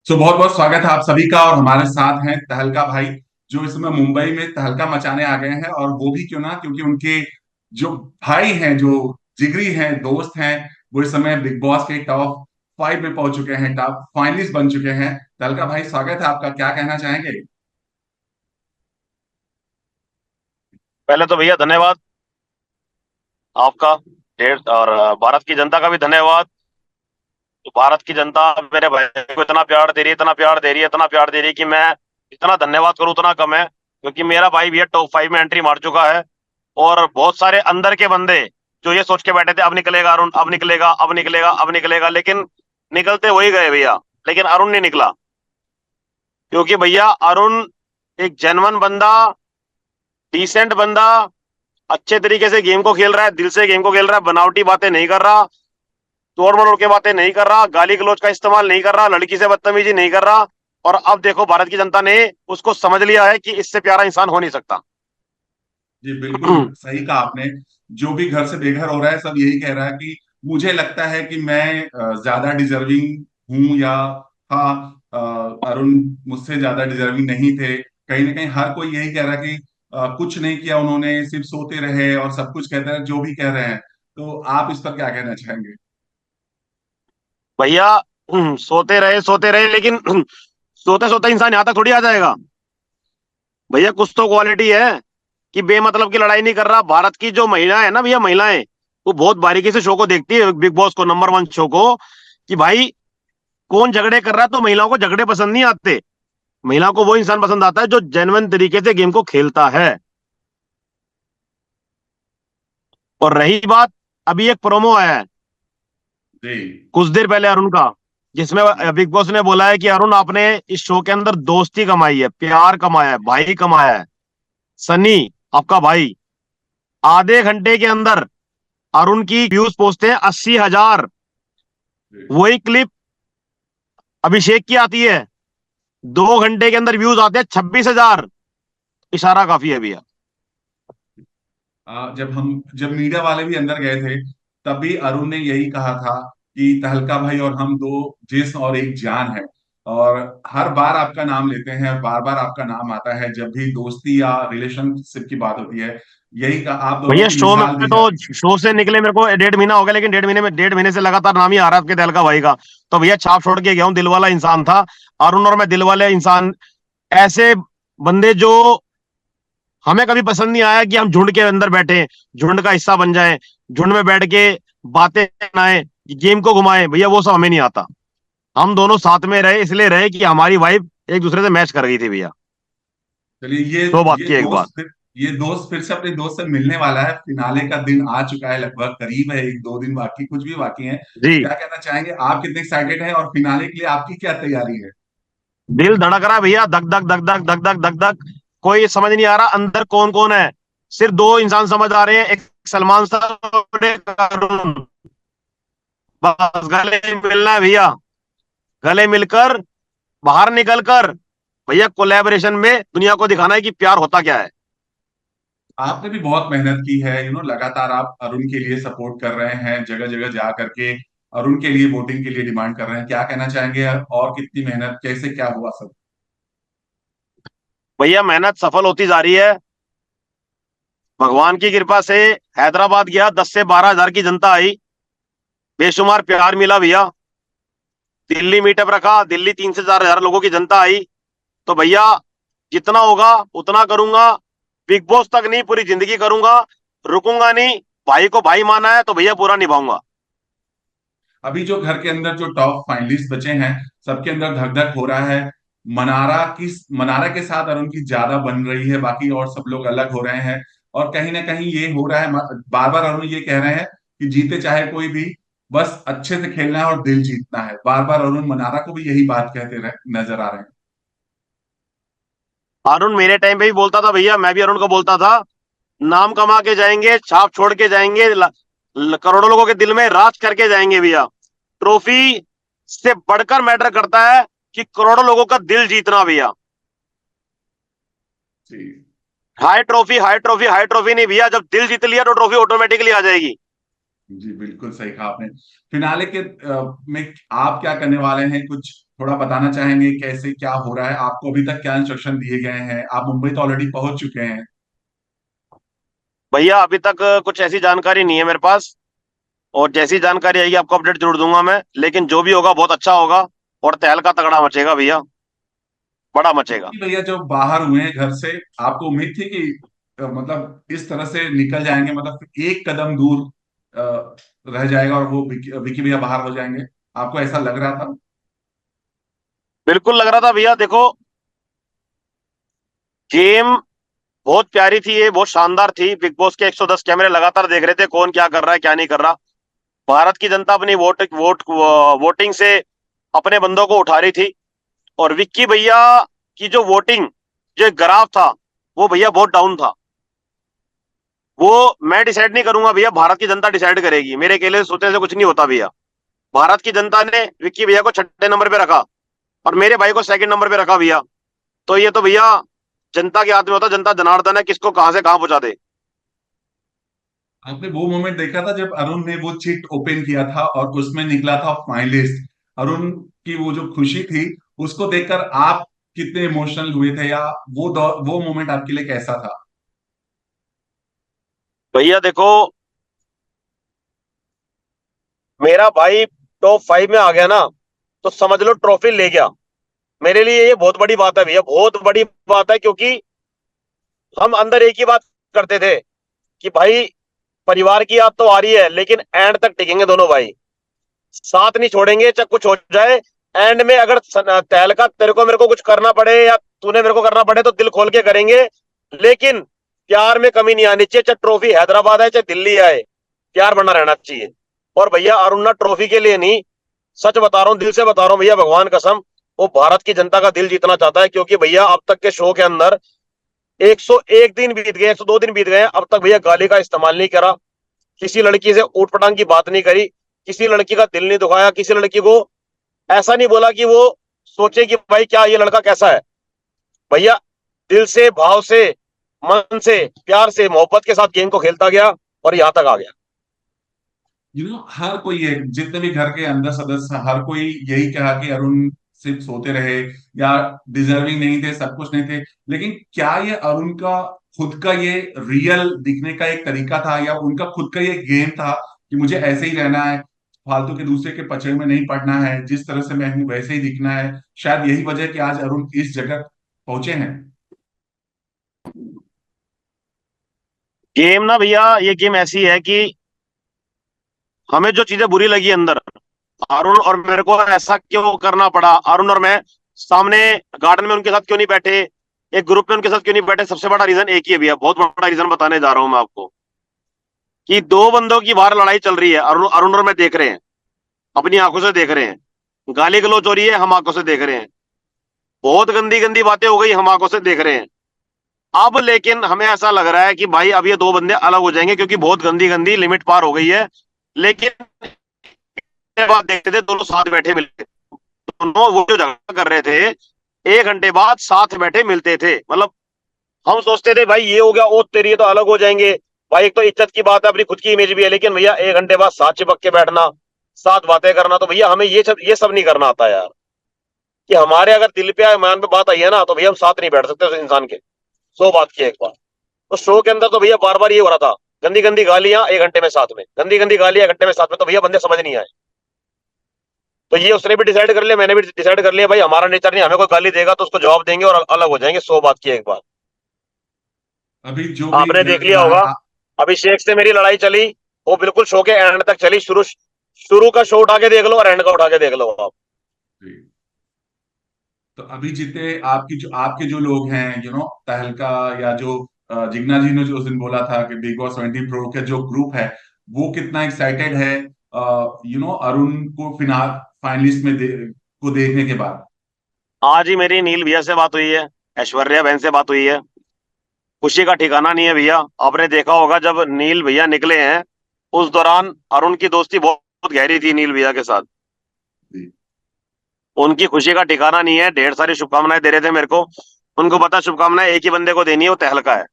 बहुत बहुत स्वागत है आप सभी का। और हमारे साथ हैं तहलका भाई, जो इस समय मुंबई में तहलका मचाने आ गए हैं। और वो भी क्यों ना, क्योंकि उनके जो भाई हैं, जो जिगरी हैं, दोस्त हैं, वो इस समय बिग बॉस के टॉप 5 में पहुंच चुके हैं, टॉप फाइनलिस्ट बन चुके हैं। तहलका भाई, स्वागत है आपका। क्या कहना चाहेंगे? पहले तो भैया धन्यवाद आपका। ढेर और भारत की जनता का भी धन्यवाद। तो भारत की जनता मेरे भाई को इतना प्यार दे रही है, इतना प्यार दे रही है, इतना प्यार दे रही है कि मैं इतना धन्यवाद करूं उतना कम है, क्योंकि मेरा भाई भैया टॉप 5 में एंट्री मार चुका है। और बहुत सारे अंदर के बंदे जो ये सोच के बैठे थे अब निकलेगा अरुण, अब निकलेगा, अब निकलेगा, अब निकलेगा, लेकिन निकलते वही गए भैया। लेकिन अरुण नहीं निकला, क्योंकि भैया अरुण एक जेन्युइन बंदा, डिसेंट बंदा, अच्छे तरीके से गेम को खेल रहा है, दिल से गेम को खेल रहा है, बनावटी बातें नहीं कर रहा, तोड़ मरोड़ के बातें नहीं कर रहा, गाली गलौज का इस्तेमाल नहीं कर रहा, लड़की से बदतमीजी नहीं कर रहा। और अब देखो भारत की जनता ने उसको समझ लिया है कि इससे प्यारा इंसान हो नहीं सकता। जी बिल्कुल सही कहा आपने। जो भी घर से बेघर हो रहा है, सब यही कह रहा है कि मुझे लगता है कि मैं ज्यादा डिजर्विंग हूं, या हाँ, अरुण मुझसे ज्यादा डिजर्विंग नहीं थे। कहीं ना कहीं हर कोई यही कह रहा है कि कुछ नहीं किया उन्होंने, सिर्फ सोते रहे और सब कुछ कहते हैं, जो भी कह रहे हैं। तो आप इस पर क्या कहना चाहेंगे? भैया सोते रहे, लेकिन सोते सोते इंसान यहां तक थोड़ी आ जाएगा। भैया कुछ तो क्वालिटी है कि बेमतलब की लड़ाई नहीं कर रहा। भारत की जो महिला है ना भैया, महिलाएं वो बहुत बारीकी से शो को देखती है, बिग बॉस को, नंबर 1 शो को, कि भाई कौन झगड़े कर रहा है। तो महिलाओं को झगड़े पसंद नहीं आते। महिला को वो इंसान पसंद आता है जो जेन्युइन तरीके से गेम को खेलता है। और रही बात, अभी एक प्रोमो आया है जी। कुछ देर पहले अरुण का, जिसमें बिग बॉस ने बोला है कि अरुण, आपने इस शो के अंदर दोस्ती कमाई है, प्यार कमाया है, भाई कमाया है। सनी, आपका भाई, आधे घंटे के अंदर अरुण की व्यूज पहुंचते हैं 80,000। जी। वही क्लिप अभिषेक की आती है, 2 घंटे के अंदर व्यूज आते हैं 26,000। इशारा काफी है भैया। जब मीडिया वाले भी अंदर गए थे, तब भी अरुण ने यही कहा था कि तहलका भाई और हम दो जिस्म और एक जान है। और हर बार आपका नाम लेते हैं, बार बार आपका नाम आता है जब भी दोस्ती या रिलेशनशिप की बात होती है। यही का आप दोनों भैया की शो में मिसाल दी जाती तो, शो से निकले मेरे को 1.5 महीना हो गया, लेकिन 1.5 महीने से लगातार नाम ही आ रहा है आपके दिल का भाई का। तो भैया छाप छोड़ के गया हूँ, दिल वाला इंसान था अरुण। और मैं दिल वाले इंसान, ऐसे बंदे जो हमें कभी पसंद नहीं आया कि हम झुंड के अंदर बैठे, झुंड का हिस्सा बन जाएं, झुंड में बैठ के बातें बनाएं, गेम को घुमाएं, भैया वो सब हमें नहीं आता। हम दोनों साथ में रहे, इसलिए रहे कि हमारी वाइब एक दूसरे से मैच कर गई थी भैया। है। चलिए, ये तो बात ये की एक बात। दोस्त फिर ये दोस्त फिर से अपने दोस्त से मिलने वाला है। फिनाले का दिन आ चुका है, लगभग करीब है, 1-2 दिन बाकी, कुछ भी बाकी है। जी, क्या कहना चाहेंगे? आप कितने एक्साइटेड हैं, और फिनाले के लिए आपकी क्या तैयारी है? दिल धड़क रहा है भैया, धक धक धक धक धक धक धक धक। कोई समझ नहीं आ रहा अंदर कौन कौन है। सिर्फ दो इंसान समझ आ रहे हैं, एक सलमान साहब और एक अरुण। बस गले मिलना है भैया, गले मिलकर, बाहर निकलकर, भैया कोलैबोरेशन में दुनिया को दिखाना है कि प्यार होता क्या है। आपने भी बहुत मेहनत की है, लगातार आप अरुण के लिए सपोर्ट कर रहे हैं, जगह जगह जा करके अरुण के लिए वोटिंग के लिए डिमांड कर रहे हैं। क्या कहना चाहेंगे? और कितनी मेहनत, कैसे क्या हुआ सब? भैया मेहनत सफल होती जा रही है, भगवान की कृपा से। हैदराबाद गया, 10 से 12 हजार की जनता आई, बेशुमार प्यार मिला भैया। दिल्ली मीटअप रखा, दिल्ली 3 से 4 हजार लोगों की जनता आई। तो भैया जितना होगा उतना करूंगा। बिग बॉस तक नहीं, पूरी जिंदगी करूंगा, रुकूंगा नहीं। भाई को भाई माना है तो भैया पूरा निभाऊंगा। अभी जो घर के अंदर जो टॉप फाइनलिस्ट बचे हैं, सबके अंदर धक धक हो रहा है। मनारा के साथ अरुण की ज्यादा बन रही है, बाकी और सब लोग अलग हो रहे हैं। और कहीं ना कहीं ये हो रहा है, बार बार अरुण ये कह रहे हैं कि जीते चाहे कोई भी, बस अच्छे से खेलना है और दिल जीतना है। बार बार अरुण मनारा को भी यही बात कहते रहे, नजर आ रहे हैं। अरुण मेरे टाइम पे भी बोलता था भैया, मैं भी अरुण को बोलता था, नाम कमा के जाएंगे, छाप छोड़ के जाएंगे, करोड़ों लोगों के दिल में राज करके जाएंगे भैया। ट्रॉफी से बढ़कर मैटर करता है कि करोड़ों लोगों का दिल जीतना भैया। जी। High trophy, high trophy, high trophy नहीं भैया, जब दिल जीत लिया तो ट्रॉफी ऑटोमेटिकली आ जाएगी। जी बिल्कुल सही कहा आपने। फिनाले के में आप क्या करने वाले हैं, कुछ थोड़ा बताना चाहेंगे, कैसे क्या हो रहा है, आपको अभी तक क्या इंस्ट्रक्शन दिए गए हैं? आप मुंबई तो ऑलरेडी पहुंच चुके हैं। भैया अभी तक कुछ ऐसी जानकारी नहीं है मेरे पास, और जैसी जानकारी आएगी आपको अपडेट जरूर दूंगा मैं, लेकिन जो भी होगा बहुत अच्छा होगा, और तहलका तगड़ा मचेगा भैया, बड़ा मचेगा। कि भैया जो बाहर हुए हैं घर से, आपको उम्मीद थी कि मतलब इस तरह से निकल जाएंगे, मतलब एक कदम दूर रह जाएगा और वो विकी भैया बाहर हो जाएंगे? आपको ऐसा लग रहा था? बिल्कुल लग रहा था भैया। देखो, गेम बहुत प्यारी थी, ये बहुत शानदार थी। बिग बॉस के 110 कैमरे लगातार देख रहे थे कौन क्या कर रहा है क्या नहीं कर रहा। भारत की जनता अपनी वोटिंग से अपने बंदों को उठा रही थी। और विक्की भैया की जो वोटिंग, जो ग्राफ था, वो भैया बहुत डाउन था। वो मैं डिसाइड नहीं करूंगा भैया, भारत की जनता डिसाइड करेगी। मेरे अकेले सोचने से कुछ नहीं होता भैया। भारत की जनता ने विक्की भैया को छठे नंबर पे रखा, और मेरे भाई को सेकंड नंबर पे रखा भैया। तो ये तो भैया जनता के हाथ में होता, जनता जनार्दन है, किसको कहां से कहां पहुंचा दे। आपने वो मोमेंट देखा था जब अरुण ने वो चिट ओपन किया था और उसमें निकला था फाइनलिस्ट? अरुण की वो जो खुशी थी, उसको देखकर आप कितने इमोशनल हुए थे, या वो मोमेंट आपके लिए कैसा था? भैया देखो, मेरा भाई टॉप 5 में आ गया ना, तो समझ लो ट्रॉफी ले गया। मेरे लिए ये बहुत बड़ी बात है भैया, बहुत बड़ी बात है। क्योंकि हम अंदर एक ही बात करते थे कि भाई परिवार की याद तो आ रही है, लेकिन एंड तक टिकेंगे दोनों भाई, साथ नहीं छोड़ेंगे चाहे कुछ हो जाए। एंड में अगर तहलका तेरे को मेरे को कुछ करना पड़े या तूने मेरे को करना पड़े तो दिल खोल के करेंगे, लेकिन प्यार में कमी नहीं आनी चाहिए। चाहे ट्रॉफी हैदराबाद है चाहे दिल्ली आए, प्यार बना रहना चाहिए। और भैया अरुण ना ट्रॉफी के लिए नहीं, सच बता रहा हूँ, दिल से बता रहा हूँ भैया, भगवान कसम, वो भारत की जनता का दिल जीतना चाहता है। क्योंकि भैया अब तक के शो के अंदर 101 दिन बीत गए, 102 दिन बीत गए, अब तक भैया गाली का इस्तेमाल नहीं करा, किसी लड़की से ऊट पटांग की बात नहीं करी, किसी लड़की का दिल नहीं दुखाया, किसी लड़की को ऐसा नहीं बोला कि वो सोचे कि भाई क्या ये लड़का कैसा है। भैया दिल से, भाव से, मन से, प्यार से, मोहब्बत के साथ गेम को खेलता गया और यहां तक आ गया। हर कोई जितने भी घर के अंदर सदस्य, हर कोई यही कहा कि अरुण सिर्फ सोते रहे या डिजर्विंग नहीं थे, सब कुछ नहीं थे। लेकिन क्या ये अरुण का खुद का ये रियल दिखने का एक तरीका था, या उनका खुद का ये गेम था कि मुझे ऐसे ही रहना है, फालतू के दूसरे के पचड़े में नहीं पड़ना है, जिस तरह से मैं हूं वैसे ही दिखना है? शायद यही वजह है कि आज अरुण इस जगह पहुंचे हैं। गेम ना भैया, ये गेम ऐसी है कि हमें जो चीजें बुरी लगी अंदर, अरुण और मेरे को ऐसा क्यों करना पड़ा, अरुण और मैं सामने गार्डन में उनके साथ क्यों नहीं बैठे, एक ग्रुप में उनके साथ क्यों नहीं बैठे, सबसे बड़ा रीजन एक ही है भैया, बहुत बड़ा रीजन बताने जा रहा हूं मैं आपको। कि दो बंदों की बाहर लड़ाई चल रही है, अरुण अरुण और मैं देख रहे हैं, अपनी आंखों से देख रहे हैं। गाली गलौज हो रही है, हम आंखों से देख रहे हैं। बहुत गंदी गंदी बातें हो गई, हम आंखों से देख रहे हैं। अब लेकिन हमें ऐसा लग रहा है कि भाई अब ये दो बंदे अलग हो जाएंगे, क्योंकि बहुत गंदी गंदी लिमिट पार हो गई है। लेकिन बाद देखते थे दोनों साथ बैठे मिलते, दोनों वो जो झगड़ा कर रहे थे, 1 घंटे बाद साथ बैठे मिलते थे। मतलब हम सोचते थे भाई ये हो गया, ओ तेरी ये तो अलग हो जाएंगे। भाई एक तो इज्जत की बात है, अपनी खुद की इमेज भी है, लेकिन भैया 1 घंटे बाद साथ चिपक के बैठना, साथ बातें करना, तो भैया हमें ये सब नहीं करना आता यार। कि हमारे अगर दिल पे ईमान पे बात आई है ना, तो भैया हम साथ नहीं बैठ सकते उस इंसान के। 100 बात की एक बार। तो शो के अंदर तो भैया बार बार ये हो रहा था, गंदी गंदी गालियां 1 घंटे में साथ में, गंदी गंदी गालियां 1 घंटे में साथ में, तो भैया बंदे समझ नहीं आए। तो ये उसने भी डिसाइड कर लिया, मैंने भी डिसाइड कर लिया, भाई हमारा नेचर नहीं, हमें कोई गाली देगा तो उसको जवाब देंगे और अलग हो जाएंगे। 100 बात की एक बार। अभी जो भी आपने घर देख के लिया होगा, बाहर अभिषेक से मेरी लड़ाई चली, वो बिल्कुल शो के एंड तक चली। शुरू शुरू का शो उठा के देख लो और एंड का उठा के देख लो आप। तो अभी जितने आपके जो लोग हैं, तहलका, या जो जिग्ना जी ने जो उस दिन बोला था कि बिग बॉस 20 प्रो का जो ग्रुप है, वो कितना एक्साइटेड है अरुण को फिनाल फाइनलिस्ट में को देखने के बाद? आज ही मेरी नील भैया से बात हुई है, ऐश्वर्या बहन से बात हुई है। खुशी का ठिकाना नहीं है भैया। आपने देखा होगा जब नील भैया निकले हैं, उस दौरान अरुण की दोस्ती बहुत बहुत गहरी थी नील भैया के साथ। जी। उनकी खुशी का ठिकाना नहीं है, ढेर सारी शुभकामनाएं दे रहे थे मेरे को। उनको पता शुभकामनाएं एक ही बंदे को देनी है, वो तहलका है,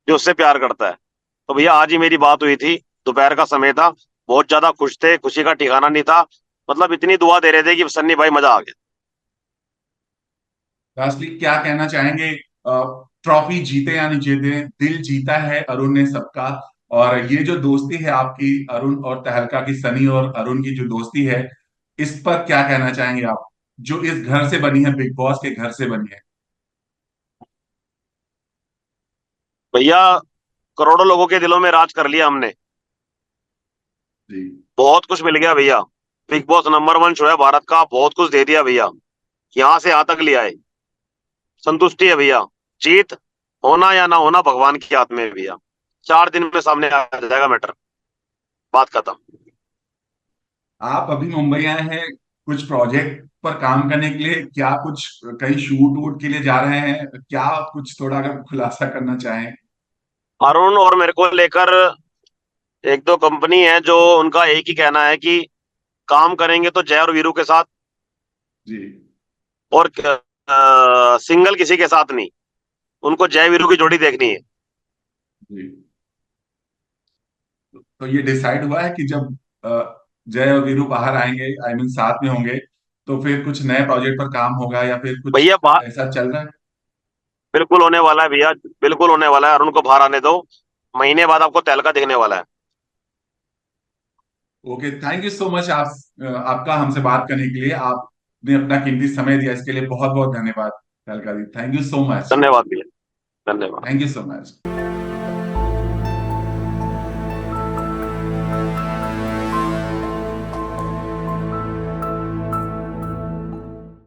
जो उससे प्यार करता है। तो भैया आज ही मेरी बात हुई थी, दोपहर का समय था, बहुत ज्यादा खुश थे, खुशी का ठिकाना नहीं था। मतलब इतनी दुआ दे रहे थे कि सन्नी भाई मजा आ गया। लास्टली क्या कहना चाहेंगे? ट्रॉफी जीते या नहीं जीते, दिल जीता है अरुण ने सबका। और ये जो दोस्ती है आपकी अरुण और तहलका की, सनी और अरुण की जो दोस्ती है, इस पर क्या कहना चाहेंगे आप, जो इस घर से बनी है, बिग बॉस के घर से बनी है? भैया, करोड़ों लोगों के दिलों में राज कर लिया हमने। जी। बहुत कुछ मिल गया भैया। बिग बॉस नंबर 1 शो है भारत का, बहुत कुछ दे दिया भैया। यहाँ से यहाँ तक लिया है। संतुष्टि है भैया। जीत होना या ना होना भगवान के हाथ में है भैया। 4 दिन में सामने आ जाएगा मैटर। बात खत्म। आप अभी मुंबई आए हैं कुछ प्रोजेक्ट पर काम करने के लिए, क्या कुछ कहीं शूट वूट के लिए जा रहे हैं क्या? कुछ थोड़ा अगर खुलासा करना चाहें। अरुण और मेरे को लेकर एक दो कंपनी है, जो उनका एक ही कहना है कि काम करेंगे तो जय और वीरू के साथ, जी। और सिंगल किसी के साथ नहीं। उनको जय वीरू की जोड़ी देखनी है। जी। तो ये डिसाइड हुआ है कि जब जय और वीरू बाहर आएंगे, आई मीन साथ में होंगे, तो फिर कुछ नए प्रोजेक्ट पर काम होगा या फिर कुछ भैया ऐसा चल रहा है? बिल्कुल होने वाला है भैया। बिल्कुल होने वाला है। अरुण को बाहर आने दो। महीने बाद आपको तहलका दिखने वाला है। Okay, thank you so much. आपका हमसे बात करने के लिए, आपने अपना कीमती समय दिया, इसके लिए बहुत बहुत धन्यवाद। Thank you so much. धन्यवाद भैया। धन्यवाद। Thank you so much.